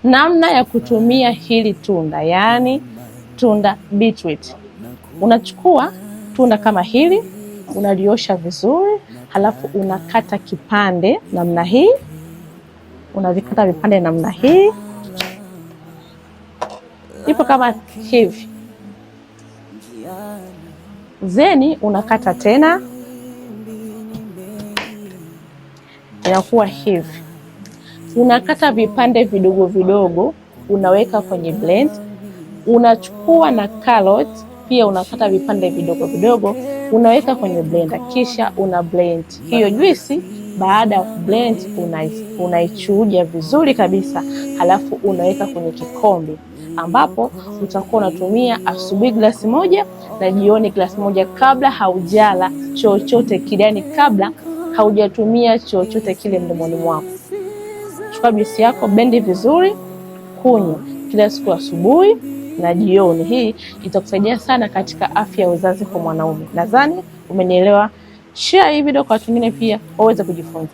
Namna ya kutumia hili tunda, yaani tunda beetroot. Unachukua tunda kama hili, unaliosha vizuri, halafu unakata kipande namna hii. Unavikata vipande namna hii. Ipo kama hivi. Zeni unakata tena. Inakuwa hivi. Unakata vipande vidogo vidogo, unaweka kwenye blend. Unachukua na carrot pia unakata vipande vidogo vidogo, unaweka kwenye blender, kisha una blend hiyo juisi. Baada ya blend unaichuja vizuri kabisa, halafu unaweka kwenye kikombe ambapo utakuwa unatumia asubuhi glasi moja na jioni glasi moja, kabla haujala chochote kile, yani kabla haujatumia chochote kile mdomoni mwako. Chukua juisi yako, blend vizuri, kunywa kila siku asubuhi na jioni. Hii itakusaidia sana katika afya ya uzazi kwa mwanaume. Nadhani umenielewa. Share hii video kwa watu wengine pia waweze kujifunza.